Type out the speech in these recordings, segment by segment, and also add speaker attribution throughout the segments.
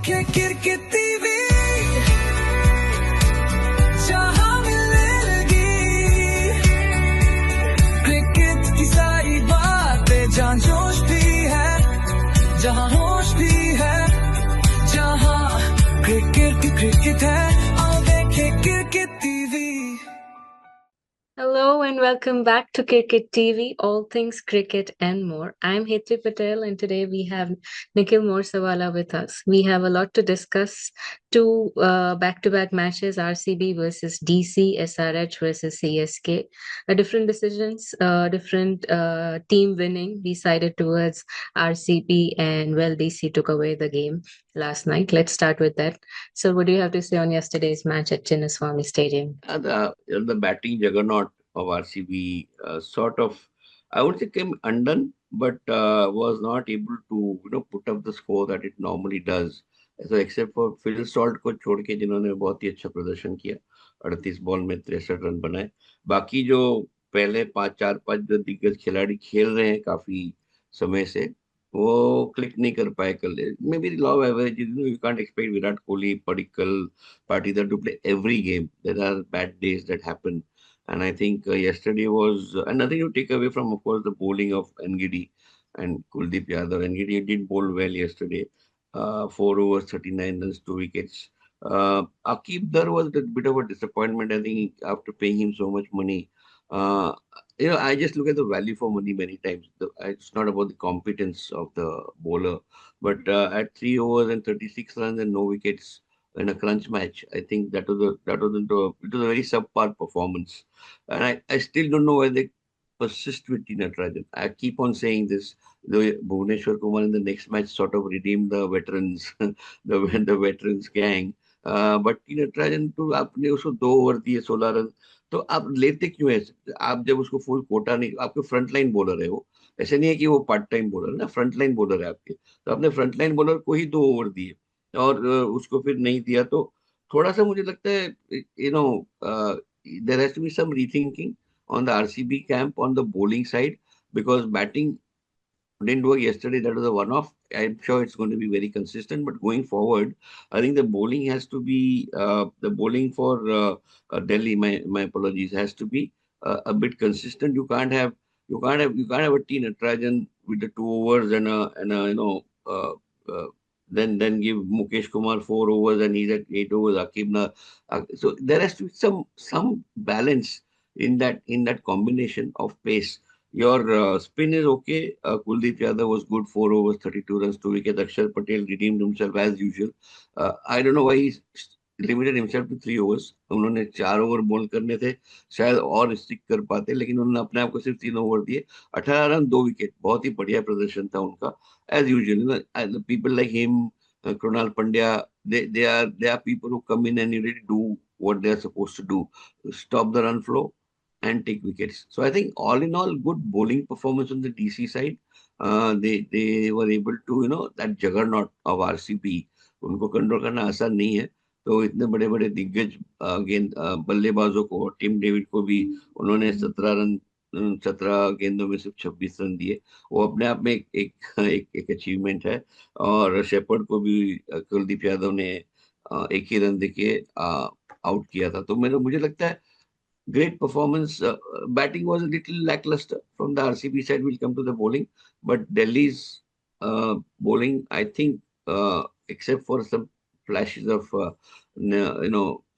Speaker 1: देखे cricket TV जहां मिलने लगी क्रिकेट की सारी बातें जहां जोश भी है जहां होश भी है जहां क्रिकेट है आओ देखे cricket TV.
Speaker 2: Hello and welcome back to Cricket TV, all things cricket and more. I'm Hetri Patel and today we have Nikhil Morsawala with us. We have a lot to discuss. Two back-to-back matches, RCB versus DC, SRH versus CSK. Different decisions, different team winning. We sided towards RCB and well, DC took away the game last night. Let's start with that. So what do you have to say on yesterday's match at Chinnaswamy Stadium?
Speaker 3: The batting juggernaut of RCB I would say, came undone, but was not able to put up the score that it normally does. So except for Phil Salt को छोड़ के जिन्होंने बहुत ही अच्छा प्रदर्शन किया, 38 ball में 63 run बनाए, बाकी जो पहले 4-5 जो दिग्गज खिलाड़ी खेल रहे हैं काफी समय से, वो क्लिक नहीं कर पाए कल. May be law of average, you can't expect Virat Kohli, Padikkal, Patidar to play every game. There are bad days that happen. And I think yesterday was, and nothing to take away from, of course, the bowling of Ngidi and Kuldeep Yadav. Ngidi did bowl well yesterday. 4 overs, 39 runs, 2 wickets. Akib Dar was a bit of a disappointment, I think, after paying him so much money. Uh, I just look at the value for money many times. It's not about the competence of the bowler, but at 3 overs and 36 runs and no wickets in a crunch match, I think it was a very subpar performance. And I still don't know why they persist with Tina Trajan. I keep on saying this. The Bhuvneshwar Kumar in the next match sort of redeemed the veterans, the veterans gang. But Tina Trajan तो आपने उसको 2 over दिए 16 run, तो आप लेते क्यों है? आप जब उसको फुल कोटा नहीं, आपके फ्रंट लाइन बॉलर है वो, ऐसे नहीं है कि वो पार्ट टाइम बॉलर है ना, फ्रंट लाइन बॉलर है आपके, तो आपने फ्रंट लाइन बॉलर को ही 2 ओवर दिए और उसको फिर नहीं दिया, तो थोड़ा सा मुझे लगता है there has to be some rethinking on the RCB camp on the bowling side, because batting didn't work yesterday. That was a one-off. I'm sure it's going to be very consistent, but going forward, I think the bowling has to be the bowling for Delhi. My apologies, has to be a bit consistent. You can't have a T Natarajan with the 2 overs and a then give Mukesh Kumar 4 overs and he's at 8 overs. So there has to be some balance in that combination of pace. Your spin is okay. Kuldeep Yadav was good, 4 overs, 32 runs, 2 wickets. Akshar Patel redeemed himself as usual. I don't know why he's limited himself to 3 overs. उन्होंने 4 over ball करने थे, शायद और stick कर पाते, लेकिन उन्होंने अपने आप को सिर्फ 3 ओवर दिए, 18 रन, 2 विकेट. बहुत ही बढ़िया प्रदर्शन था उनका, as usual. People like him, Krunal Pandya, they are people who come in and really do what they are supposed to do, stop the run flow and take wickets. So I think all in all, good bowling performance on the DC side. They were able to, that juggernaut of RCB, उनको control करना आसान नहीं है. तो इतने बड़े बड़े दिग्गज बल्लेबाजों को, टिम डेविड को भी उन्होंने 17 गेंदों में सिर्फ 26 रन दिए. वो अपने आप में एक अचीवमेंट है. और शेपर्ड को भी कुलदीप यादव ने 1 ही रन देके आउट किया था. तो मुझे लगता है great performance. Batting was a little lackluster from the RCB side. We'll come to the bowling, but Delhi's bowling, I think, except for some flashes of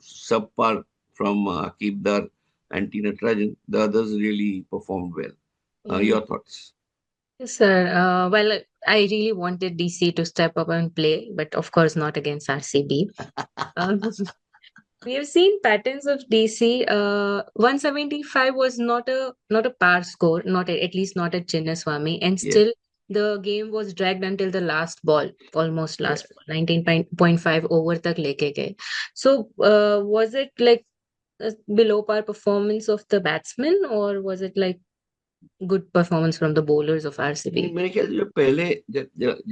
Speaker 3: subpar from Akib Dar and Tina Trajan, the others really performed well. Your thoughts?
Speaker 2: Yes, sir. Well, I really wanted DC to step up and play, but of course not against RCB. We have seen patterns of DC. 175 was not a par score, at least not at Chinnaswamy, and
Speaker 3: Yeah.
Speaker 2: still the game was dragged until the last ball, almost last ball, 19.5 over tak leke gaye. So was it like a below par performance of the batsmen, or was it like good performance from the bowlers of RCB?
Speaker 3: मेरे ख्याल से जो पहले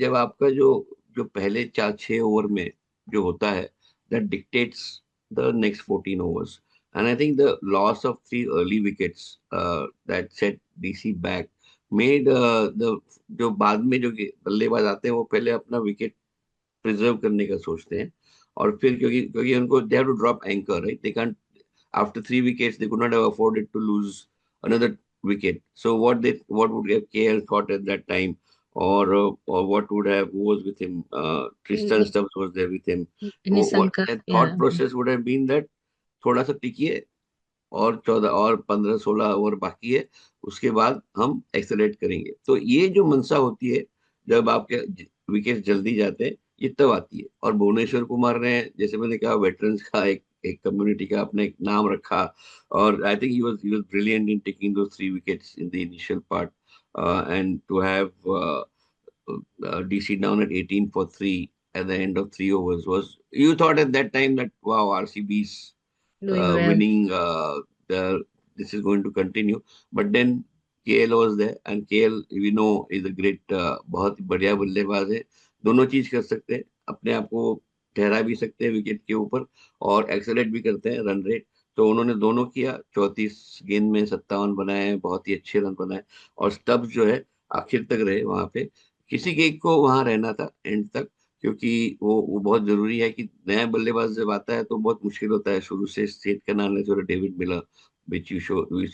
Speaker 3: जब आपका जो पहले 4-6 over में जो होता है, that dictates the next 14 overs. And I think the loss of 3 early wickets that set DC back made the जो बाद में जो बल्लेबाज आते हैं वो पहले अपना विकेट प्रिजर्व करने का सोचते हैं, और फिर क्योंकि क्योंकि उनको they have to drop anchor, right, they can't after 3 wickets they could not have afforded to lose another wicket. So what would have KL thought at that time, or what would have, who was with him, Tristan
Speaker 2: Ni-
Speaker 3: Stubbs was there with him. What
Speaker 2: Nisanka,
Speaker 3: their thought
Speaker 2: yeah.
Speaker 3: process would have been that थोड़ा सा टिकिए, और 14 और 15-16 over बाकी है, उसके बाद हम accelerate करेंगे। तो ये जो मनसा होती है जब आपके विकेट जल्दी जाते हैं, ये तब आती है। और भुवनेश्वर कुमार ने, जैसे मैंने कहा, वेटरन्स का एक एक कम्युनिटी का अपने एक नाम रखा, और I think he was brilliant in taking दो 3 wickets in the initial part, and to have DC down at 18 for 3 at the end of 3 overs, was, you thought at that time that wow, RCB's
Speaker 2: Doing well.
Speaker 3: winning, the this is going to continue. But then KL was there, and KL we know is a great, बहुत ही बढ़िया बल्लेबाज है। दोनों चीज कर सकते हैं, अपने आप को ठहरा भी सकते हैं विकेट के ऊपर, और एक्सेलेट भी करते हैं रन रेट। तो उन्होंने दोनों किया, 34 गेंद में 57 बनाए हैं, बहुत ही अच्छे रन बनाए। और स्टब्स जो है आखिर तक रहे वहां पे, किसी के एक को वहां रहना था एंड तक, क्योंकि वो बहुत जरूरी है कि नया बल्लेबाज जब आता है तो बहुत मुश्किल होता है शुरू से सेट करना, unless you're a David Miller, which you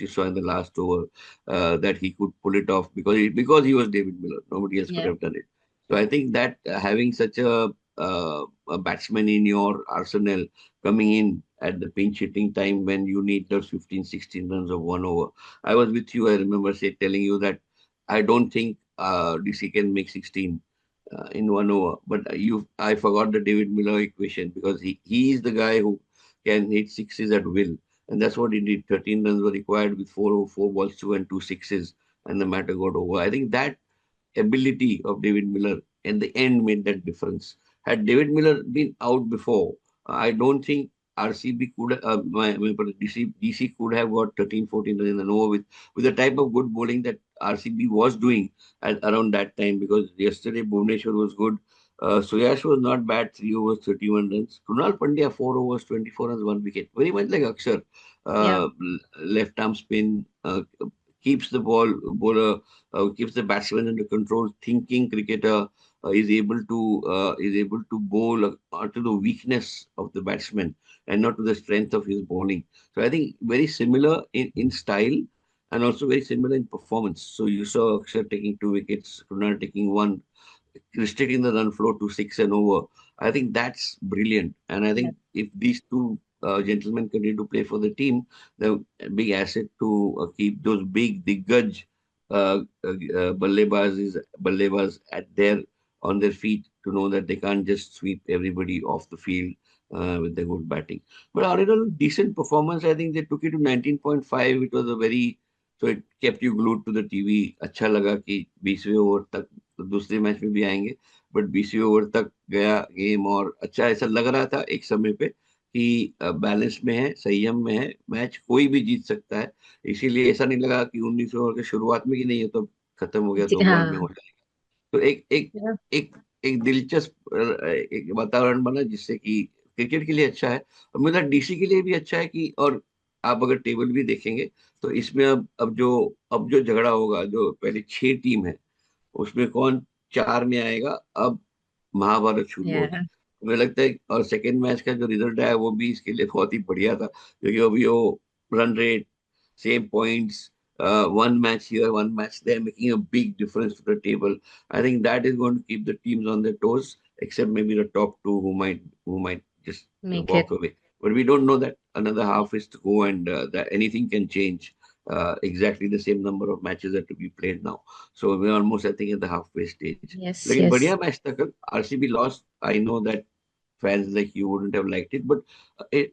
Speaker 3: saw in the last over, that he could pull it off, because he was David Miller. Nobody else could
Speaker 2: Yeah.
Speaker 3: have done it. So I think that, having such a batsman in your arsenal coming in at the pinch hitting time when you need those 15, 16 runs of 1 over. I was with you. I remember telling you that I don't think DC can make 16 in 1 over. But I forgot the David Miller equation, because he is the guy who can hit sixes at will, and that's what he did. 13 runs were required with four balls, two and two sixes, and the matter got over. I think that ability of David Miller in the end made that difference. Had David Miller been out before, I don't think RCB could, DC could have got 13, 14 runs in an over with the type of good bowling that RCB was doing around that time. Because yesterday Bhuvneshwar was good. Suyash was not bad, 3 overs, 31 runs. Kunal Pandya, 4 overs, 24 runs, 1 wicket. Very much like Akshar.
Speaker 2: Yeah.
Speaker 3: Left arm spin, keeps the bowler, keeps the batsman under control. Thinking cricketer, is able to bowl to the weakness of the batsman and not to the strength of his bowling. So I think very similar in style, and also very similar in performance. So you saw Akshar taking 2 wickets, Kunal taking one, restricting the run flow to 6 and over. I think that's brilliant. And I
Speaker 2: Yeah.
Speaker 3: think if these two gentlemen continue to play for the team, the big asset to keep those big diggaj ballebaz at their on their feet, to know that they can't just sweep everybody off the field with their good batting. But all in all, decent performance. I think they took it to 19.5. It was a very, so it kept you glued to the TV. अच्छा लगा कि 20वें over तक, तो दूसरे match में भी आएंगे, but 20वें over तक गया गेम, और अच्छा ऐसा लग रहा था एक समय पे कि बैलेंस में है, संयम में है, मैच कोई भी जीत सकता है। इसीलिए ऐसा नहीं लगा कि 19 ओवर के शुरुआत में कि नहीं, ये तो खत्म हो गया, 2 बॉल में
Speaker 2: हाँ.
Speaker 3: हो जाएगा। तो एक एक
Speaker 2: Yeah.
Speaker 3: एक एक दिलचस्प एक वातावरण बना, जिससे कि क्रिकेट के लिए अच्छा है, और मेरा डीसी के लिए भी अच्छा है कि, और आप अगर टेबल भी देखेंगे तो इसमें अब जो झगड़ा होगा, जो पहले 6 टीम है उसमें कौन 4 में आएगा, अब महाभारत शुरू
Speaker 2: Yeah.
Speaker 3: होगी। मुझे लगता है, और सेकेंड मैच का जो रिजल्ट आया वो भी इसके लिए बहुत ही बढ़िया था, क्योंकि अभी वो run rate, same points, one match here, one match there, making a big difference to the table. I think that is going to keep the teams on their toes, except maybe the top two who might just
Speaker 2: Make
Speaker 3: walk
Speaker 2: it.
Speaker 3: away. But we don't know that. Another half is to go, and that anything can change. Exactly the same number of matches are to be played now. So we're almost, I think, at the halfway stage.
Speaker 2: Yes,
Speaker 3: लेकिन
Speaker 2: yes.
Speaker 3: बढ़िया match था कल। RCB lost. I know that fans like you wouldn't have liked it, but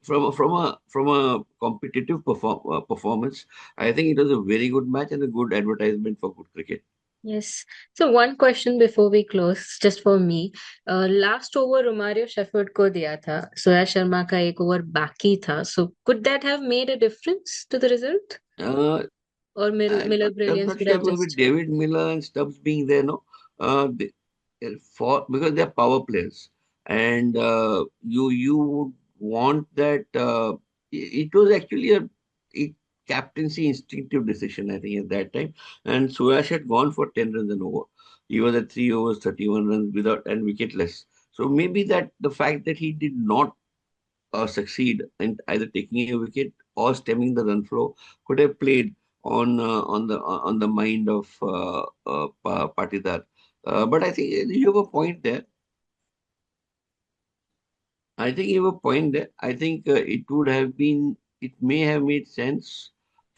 Speaker 3: from a competitive performance, I think it was a very good match and a good advertisement for good cricket.
Speaker 2: Yes. So one question before we close, just for me. Last over Romario Shepherd को दिया था. Surya Sharma का एक over बाकी था. So could that have made a difference to the result?
Speaker 3: Uh,
Speaker 2: Or Miller
Speaker 3: I'm
Speaker 2: Brilliance
Speaker 3: not
Speaker 2: would
Speaker 3: sure,
Speaker 2: have
Speaker 3: because with
Speaker 2: just...
Speaker 3: David Miller and Stubbs being there, no, they, for because they're power players, and you would want that. It was actually a captaincy instinctive decision, I think, at that time. And Suyash had gone for 10 runs and over. He was at 3 overs, 31 runs without and wicketless. So maybe that the fact that he did not succeed in either taking a wicket or stemming the run flow could have played on the mind of Patidar. But I think you have a point there. I think you have a point there. I think it may have made sense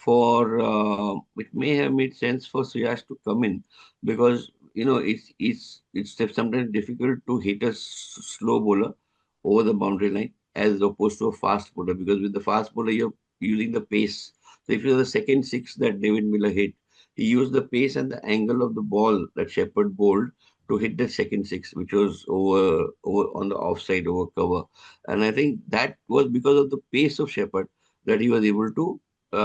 Speaker 3: it may have made sense for Suyash to come in because, it's sometimes difficult to hit a slow bowler over the boundary line as opposed to a fast bowler because with the fast bowler, you're using the pace. So if you're the second six that David Miller hit, he used the pace and the angle of the ball that Shepherd bowled to hit the second six, which was over on the offside over cover. And I think that was because of the pace of Shepherd that he was able to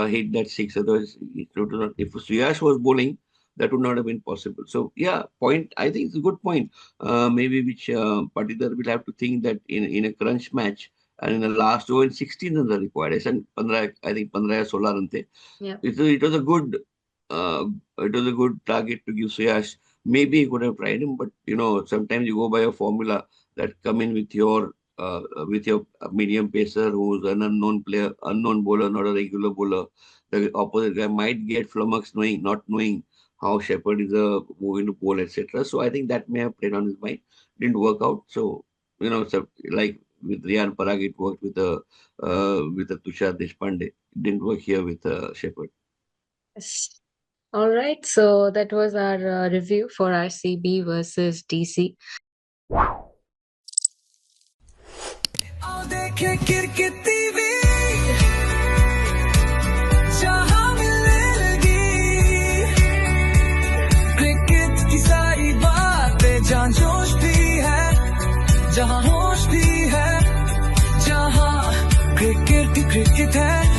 Speaker 3: hit that six. Otherwise, it would not, if Suyash was bowling, that would not have been possible. So, yeah, point. I think it's a good point. Maybe which Patidar will have to think that in a crunch match and in the last over, 16 runs are required. I think 15 ya 16 run the.
Speaker 2: Yeah.
Speaker 3: It was a good uh, it was a good target to give Suyash. Maybe he could have tried him, but sometimes you go by a formula that come in with your medium pacer who's an unknown player, unknown bowler, not a regular bowler. The opposite guy might get flummoxed not knowing how Shepherd is moving to bowl, etc. So I think that may have played on his mind. Didn't work out. So like with Riyan Parag, it worked with the Tushar Deshpande. It didn't work here with Shepherd.
Speaker 2: Yes. All right. So that was our review for RCB versus DC.
Speaker 1: आओ देखे cricket TV जहां मिलने लगी cricket की सारी बातें जहां जोश भी है जहां होश भी है जहां क्रिकेट है